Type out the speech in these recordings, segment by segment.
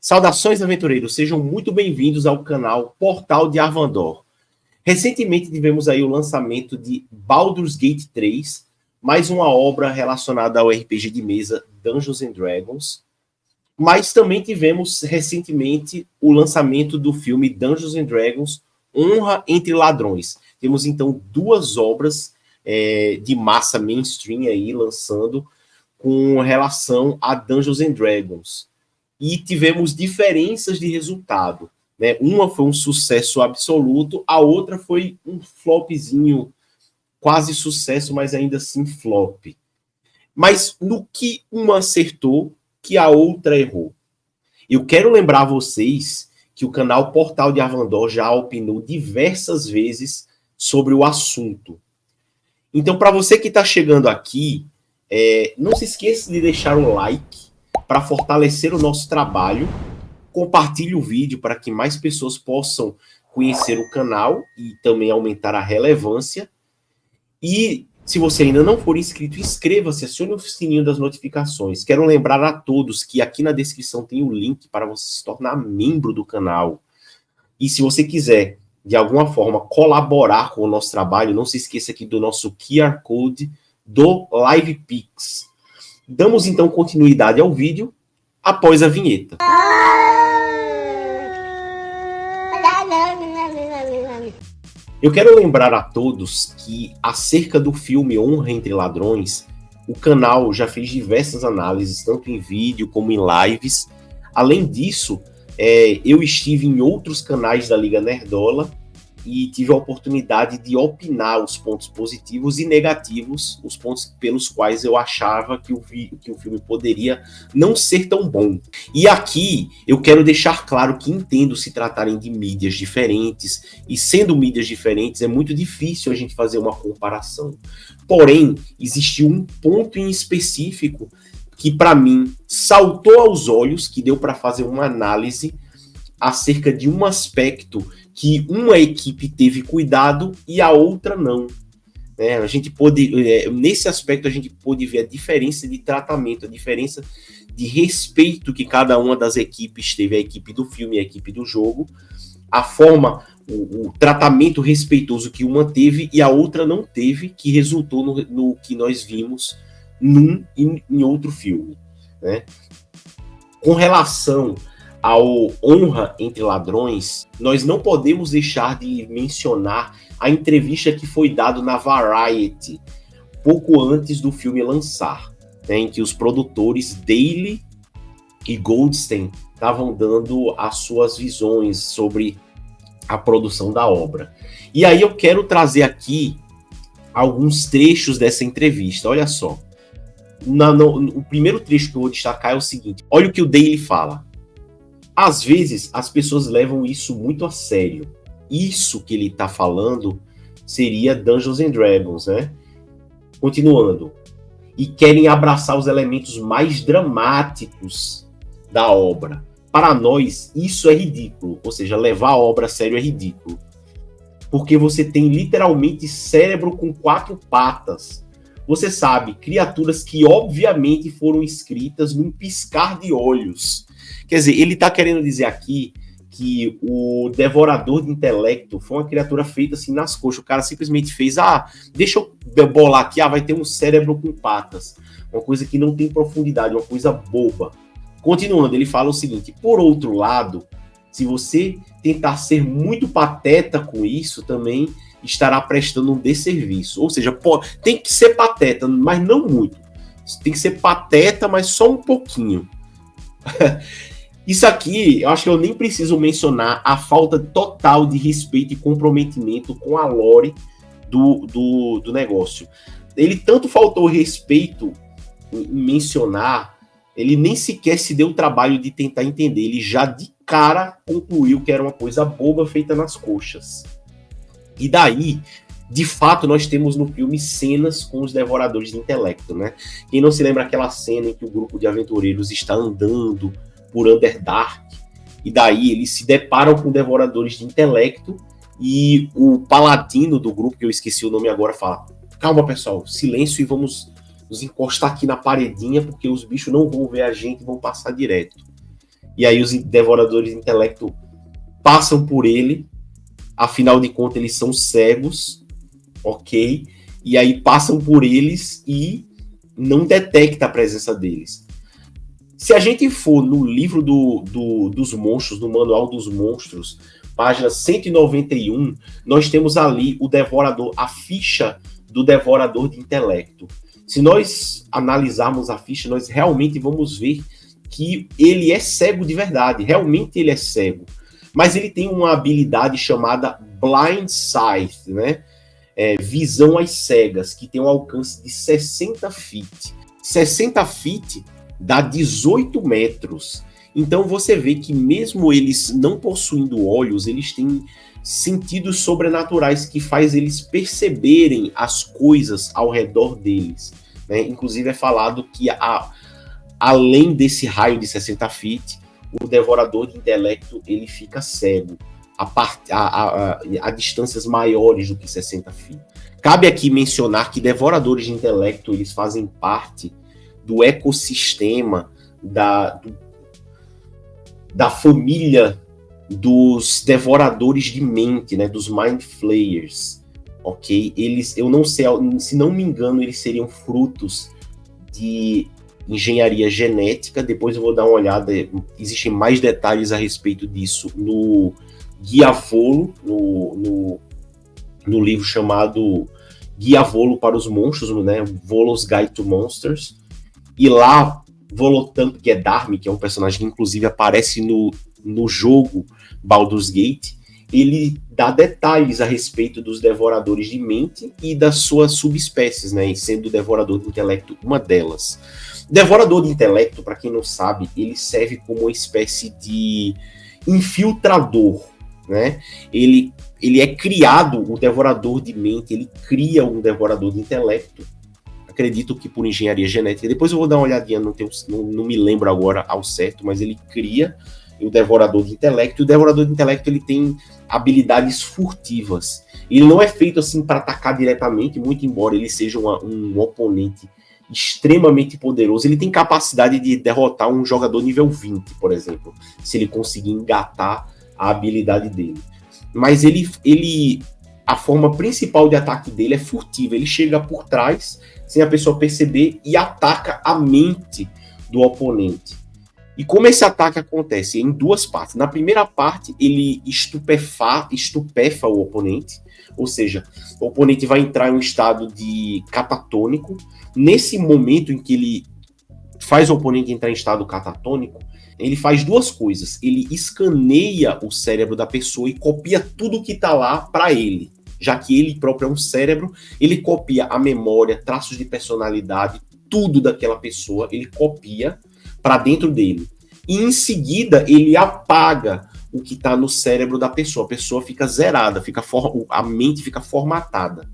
Saudações, aventureiros, sejam muito bem-vindos ao canal Portal de Arvandor. Recentemente tivemos aí o lançamento de Baldur's Gate 3, mais uma obra relacionada ao RPG de mesa Dungeons and Dragons, mas também tivemos recentemente o lançamento do filme Dungeons and Dragons Honra entre Ladrões. Temos então duas obras de massa mainstream aí lançando com relação a Dungeons and Dragons. E tivemos diferenças de resultado, né? Uma foi um sucesso absoluto, a outra foi um flopzinho, quase sucesso, mas ainda assim flop. Mas no que uma acertou, que a outra errou. Eu quero lembrar vocês que o canal Portal de Arvandor já opinou diversas vezes sobre o assunto. Então, para você que está chegando aqui, não se esqueça de deixar o like para fortalecer o nosso trabalho. Compartilhe o vídeo para que mais pessoas possam conhecer o canal e também aumentar a relevância. E se você ainda não for inscrito, inscreva-se, acione o sininho das notificações. Quero lembrar a todos que aqui na descrição tem o link para você se tornar membro do canal. E se você quiser, de alguma forma, colaborar com o nosso trabalho, não se esqueça aqui do nosso QR Code do LivePix. Damos então continuidade ao vídeo após a vinheta. Eu quero lembrar a todos que acerca do filme Honra entre Ladrões, o canal já fez diversas análises, tanto em vídeo como em lives. Além disso, eu estive em outros canais da Liga Nerdola e tive a oportunidade de opinar os pontos positivos e negativos, os pontos pelos quais eu achava que o filme poderia não ser tão bom. E aqui eu quero deixar claro que entendo se tratarem de mídias diferentes, e sendo mídias diferentes é muito difícil a gente fazer uma comparação. Porém, existe um ponto em específico que para mim saltou aos olhos, que deu para fazer uma análise acerca de um aspecto que uma equipe teve cuidado e a outra não. A gente pôde, nesse aspecto, a gente pôde ver a diferença de tratamento, a diferença de respeito que cada uma das equipes teve, a equipe do filme e a equipe do jogo, a forma, o tratamento respeitoso que uma teve e a outra não teve, que resultou no que nós vimos num e em outro filme, né? Com relação ao Honra entre Ladrões, nós não podemos deixar de mencionar a entrevista que foi dada na Variety pouco antes do filme lançar, né, em que os produtores Daly e Goldstein estavam dando as suas visões sobre a produção da obra. E aí eu quero trazer aqui alguns trechos dessa entrevista. Olha só, o primeiro trecho que eu vou destacar é o seguinte: olha o que o Daly fala. Às vezes, as pessoas levam isso muito a sério. Isso que ele está falando seria Dungeons and Dragons, né? Continuando. E querem abraçar os elementos mais dramáticos da obra. Para nós, isso é ridículo. Ou seja, levar a obra a sério é ridículo. Porque você tem literalmente cérebro com 4 patas. Você sabe, criaturas que obviamente foram escritas num piscar de olhos. Quer dizer, ele está querendo dizer aqui que o devorador de intelecto foi uma criatura feita assim nas coxas. O cara simplesmente fez, deixa eu bolar aqui, vai ter um cérebro com patas. Uma coisa que não tem profundidade, uma coisa boba. Continuando, ele fala o seguinte: por outro lado, se você tentar ser muito pateta com isso, também estará prestando um desserviço. Ou seja, tem que ser pateta, mas não muito. Tem que ser pateta, mas só um pouquinho. Isso aqui, eu acho que eu nem preciso mencionar a falta total de respeito e comprometimento com a lore do negócio. Ele tanto faltou respeito em mencionar, ele nem sequer se deu o trabalho de tentar entender. Ele já de cara concluiu que era uma coisa boba feita nas coxas. E daí, de fato, nós temos no filme cenas com os devoradores de intelecto, né? Quem não se lembra aquela cena em que o grupo de aventureiros está andando por Underdark, e daí eles se deparam com devoradores de intelecto, e o paladino do grupo, que eu esqueci o nome agora, fala: calma pessoal, silêncio e vamos nos encostar aqui na paredinha, porque os bichos não vão ver a gente e vão passar direto. e aí os devoradores de intelecto passam por ele, afinal de contas eles são cegos, ok? E aí passam por eles e não detecta a presença deles. Se a gente for no livro dos monstros, no Manual dos Monstros, página 191, nós temos ali o devorador, a ficha do devorador de intelecto. Se nós analisarmos a ficha, nós realmente vamos ver que ele é cego de verdade, realmente ele é cego. Mas ele tem uma habilidade chamada Blind Sight, né? Visão às cegas, que tem um alcance de 60 feet. 60 feet dá 18 metros. Então você vê que mesmo eles não possuindo olhos, eles têm sentidos sobrenaturais que faz eles perceberem as coisas ao redor deles, né? Inclusive é falado que além desse raio de 60 feet, o devorador de intelecto ele fica cego a distâncias maiores do que 60 feet. Cabe aqui mencionar que devoradores de intelecto eles fazem parte do ecossistema da família dos devoradores de mente, né, dos Mind Flayers, ok? Eles, eu não sei, se não me engano, eles seriam frutos de engenharia genética. Depois eu vou dar uma olhada, existem mais detalhes a respeito disso no Guia Volo, no livro chamado Guia Volo para os Monstros, né, Volo's Guide to Monsters, e lá Volothump, que é Dharmi, que é um personagem que inclusive aparece no jogo Baldur's Gate, ele dá detalhes a respeito dos devoradores de mente e das suas subespécies, né, sendo o devorador de intelecto uma delas. Devorador de intelecto, para quem não sabe, ele serve como uma espécie de infiltrador, né? Ele é criado, o devorador de mente, ele cria um devorador de intelecto, acredito que por engenharia genética. Depois eu vou dar uma olhadinha, não me lembro agora ao certo, mas ele cria o devorador de intelecto. E o devorador de intelecto ele tem habilidades furtivas. Ele não é feito assim para atacar diretamente, muito embora ele seja um oponente extremamente poderoso. Ele tem capacidade de derrotar um jogador nível 20, por exemplo, se ele conseguir engatar a habilidade dele. Mas a forma principal de ataque dele é furtiva. Ele chega por trás, sem a pessoa perceber, e ataca a mente do oponente. E como esse ataque acontece? Em duas partes. Na primeira parte, ele estupefa o oponente, ou seja, o oponente vai entrar em um estado de catatônico. Nesse momento em que ele faz o oponente entrar em estado catatônico, ele faz duas coisas. Ele escaneia o cérebro da pessoa e copia tudo que está lá para ele. Já que ele próprio é um cérebro, ele copia a memória, traços de personalidade, tudo daquela pessoa, ele copia para dentro dele. E em seguida, ele apaga o que está no cérebro da pessoa. A pessoa fica zerada, a mente fica formatada.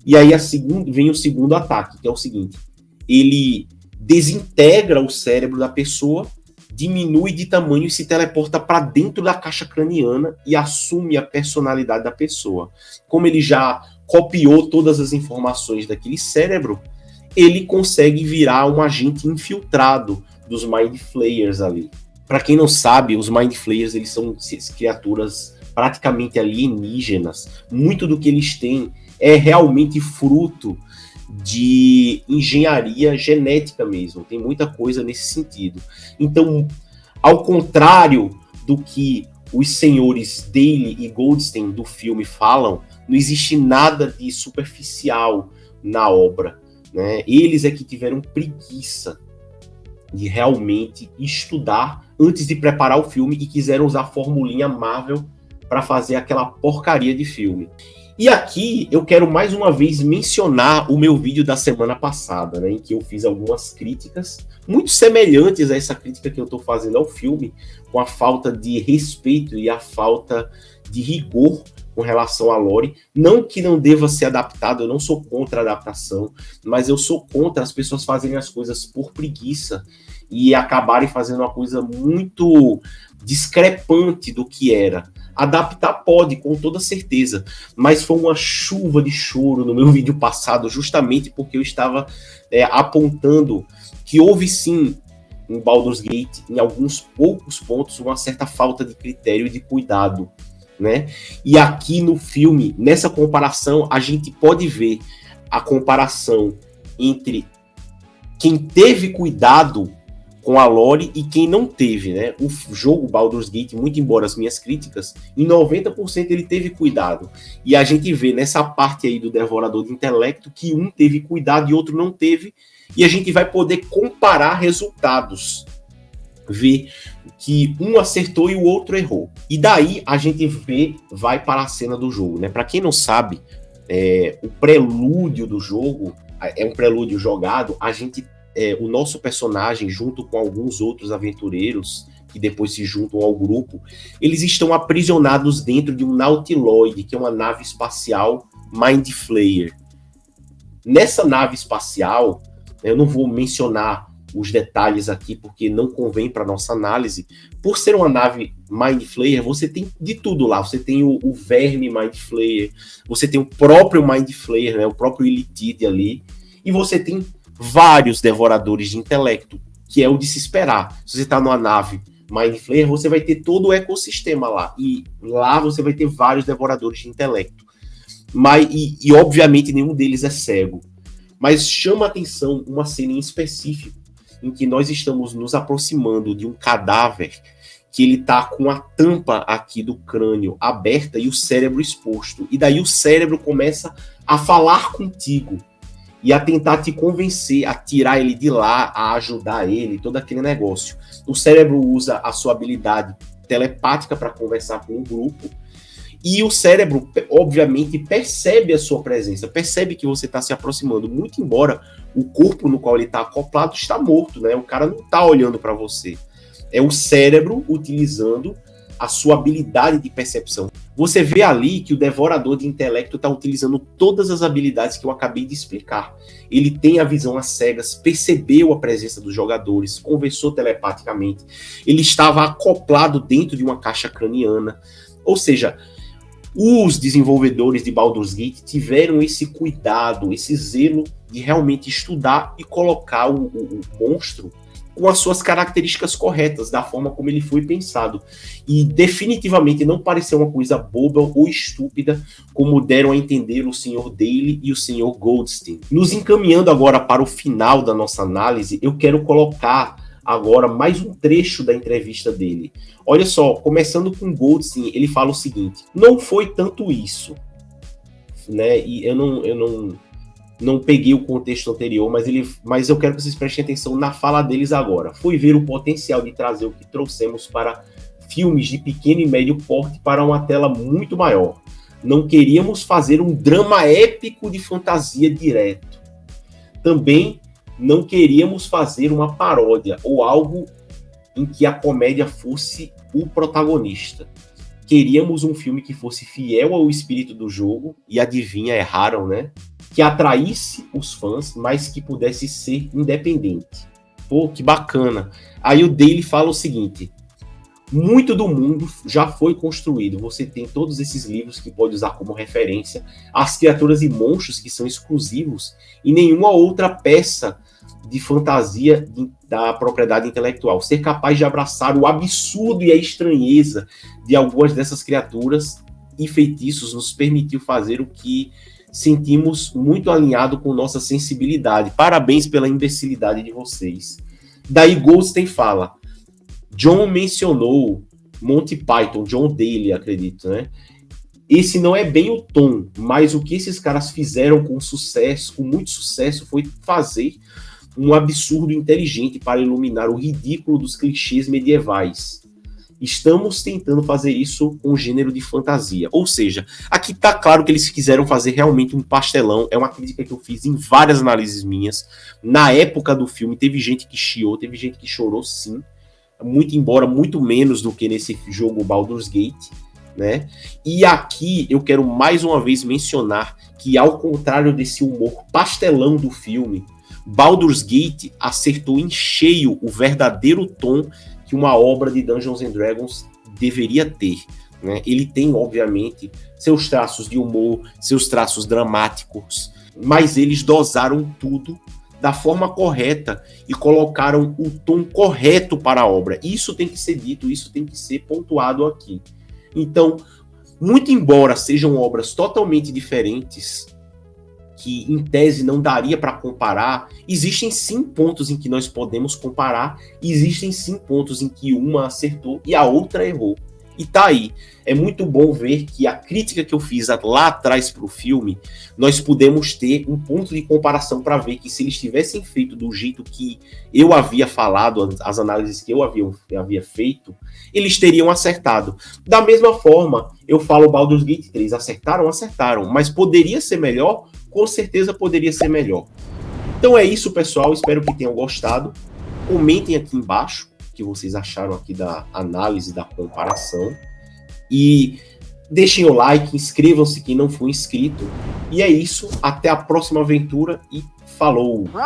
E aí vem o segundo ataque, que é o seguinte. Ele desintegra o cérebro da pessoa, diminui de tamanho e se teleporta para dentro da caixa craniana e assume a personalidade da pessoa. Como ele já copiou todas as informações daquele cérebro, ele consegue virar um agente infiltrado dos Mind Flayers ali. Para quem não sabe, os Mind Flayers eles são criaturas praticamente alienígenas. Muito do que eles têm é realmente fruto de engenharia genética mesmo. Tem muita coisa nesse sentido. Então, ao contrário do que os senhores Daly e Goldstein do filme falam, não existe nada de superficial na obra, né? Eles é que tiveram preguiça de realmente estudar antes de preparar o filme e quiseram usar a formulinha Marvel para fazer aquela porcaria de filme. E aqui eu quero mais uma vez mencionar o meu vídeo da semana passada, né, em que eu fiz algumas críticas muito semelhantes a essa crítica que eu estou fazendo ao filme, com a falta de respeito e a falta de rigor com relação à lore. Não que não deva ser adaptado, eu não sou contra a adaptação, mas eu sou contra as pessoas fazerem as coisas por preguiça e acabarem fazendo uma coisa muito discrepante do que era. Adaptar pode, com toda certeza, mas foi uma chuva de choro no meu vídeo passado, justamente porque eu estava apontando que houve sim em Baldur's Gate, em alguns poucos pontos, uma certa falta de critério e de cuidado, né? E aqui no filme, nessa comparação, a gente pode ver a comparação entre quem teve cuidado com a lore e quem não teve, né? O jogo Baldur's Gate, muito embora as minhas críticas, em 90% ele teve cuidado. E a gente vê nessa parte aí do Devorador de Intelecto que um teve cuidado e outro não teve, e a gente vai poder comparar resultados, ver que um acertou e o outro errou. E daí a gente vai para a cena do jogo, né? Para quem não sabe, o prelúdio do jogo é um prelúdio jogado. O nosso personagem, junto com alguns outros aventureiros que depois se juntam ao grupo, eles estão aprisionados dentro de um Nautiloid, que é uma nave espacial Mind Flayer. Nessa nave espacial, eu não vou mencionar os detalhes aqui, porque não convém para nossa análise. Por ser uma nave Mind Flayer, você tem de tudo lá. Você tem o verme Mind Flayer, você tem o próprio Mind Flayer, né, o próprio Illithid ali, e você tem vários devoradores de intelecto, que é o de se esperar. Se você está numa nave Mind Flayer, você vai ter todo o ecossistema lá, e lá você vai ter vários devoradores de intelecto. E obviamente nenhum deles é cego. Mas chama a atenção uma cena em específico, em que nós estamos nos aproximando de um cadáver que ele tá com a tampa aqui do crânio aberta e o cérebro exposto. E daí o cérebro começa a falar contigo e a tentar te convencer, a tirar ele de lá, a ajudar ele, todo aquele negócio. O cérebro usa a sua habilidade telepática para conversar com o grupo, e o cérebro, obviamente, percebe a sua presença, percebe que você está se aproximando, muito embora o corpo no qual ele está acoplado está morto, né? O cara não está olhando para você. É o cérebro utilizando a sua habilidade de percepção. Você vê ali que o devorador de intelecto está utilizando todas as habilidades que eu acabei de explicar. Ele tem a visão às cegas, percebeu a presença dos jogadores, conversou telepaticamente, ele estava acoplado dentro de uma caixa craniana. Ou seja, os desenvolvedores de Baldur's Gate tiveram esse cuidado, esse zelo de realmente estudar e colocar o monstro com as suas características corretas, da forma como ele foi pensado. E definitivamente não pareceu uma coisa boba ou estúpida, como deram a entender o Sr. Daly e o Sr. Goldstein. Nos encaminhando agora para o final da nossa análise, eu quero colocar agora mais um trecho da entrevista dele. Olha só, começando com Goldstein, ele fala o seguinte: não foi tanto isso, né? E eu não peguei o contexto anterior, mas eu quero que vocês prestem atenção na fala deles agora. Fui ver o potencial de trazer o que trouxemos para filmes de pequeno e médio porte para uma tela muito maior. Não queríamos fazer um drama épico de fantasia direto. Também não queríamos fazer uma paródia ou algo em que a comédia fosse o protagonista. Queríamos um filme que fosse fiel ao espírito do jogo, e adivinha, erraram, né? Que atraísse os fãs, mas que pudesse ser independente. Pô, que bacana. Aí o Daly fala o seguinte: muito do mundo já foi construído. Você tem todos esses livros que pode usar como referência, as criaturas e monstros que são exclusivos, e nenhuma outra peça de fantasia da propriedade intelectual. Ser capaz de abraçar o absurdo e a estranheza de algumas dessas criaturas e feitiços nos permitiu fazer o que sentimos muito alinhado com nossa sensibilidade. Parabéns pela imbecilidade de vocês. Daí Goldstein fala: John mencionou Monty Python, John Daly, acredito, né? Esse não é bem o tom, mas o que esses caras fizeram com sucesso, com muito sucesso, foi fazer um absurdo inteligente para iluminar o ridículo dos clichês medievais. Estamos tentando fazer isso com o gênero de fantasia. Ou seja, aqui tá claro que eles quiseram fazer realmente um pastelão. É uma crítica que eu fiz em várias análises minhas. Na época do filme, teve gente que chiou, teve gente que chorou, sim. Muito embora, muito menos do que nesse jogo Baldur's Gate, né? E aqui eu quero mais uma vez mencionar que, ao contrário desse humor pastelão do filme, Baldur's Gate acertou em cheio o verdadeiro tom que uma obra de Dungeons and Dragons deveria ter, né? Ele tem, obviamente, seus traços de humor, seus traços dramáticos, mas eles dosaram tudo da forma correta e colocaram o tom correto para a obra. Isso tem que ser dito, isso tem que ser pontuado aqui. Então, muito embora sejam obras totalmente diferentes, que em tese não daria para comparar, existem sim pontos em que nós podemos comparar, e existem sim pontos em que uma acertou e a outra errou. E tá aí. É muito bom ver que a crítica que eu fiz lá atrás para o filme, nós pudemos ter um ponto de comparação para ver que se eles tivessem feito do jeito que eu havia falado, as análises que eu havia feito, eles teriam acertado. Da mesma forma, eu falo Baldur's Gate 3, acertaram, mas poderia ser melhor? Com certeza poderia ser melhor. Então é isso, pessoal, espero que tenham gostado. Comentem aqui embaixo o que vocês acharam aqui da análise, da comparação. E deixem o like, inscrevam-se quem não for inscrito. E é isso, até a próxima aventura e falou!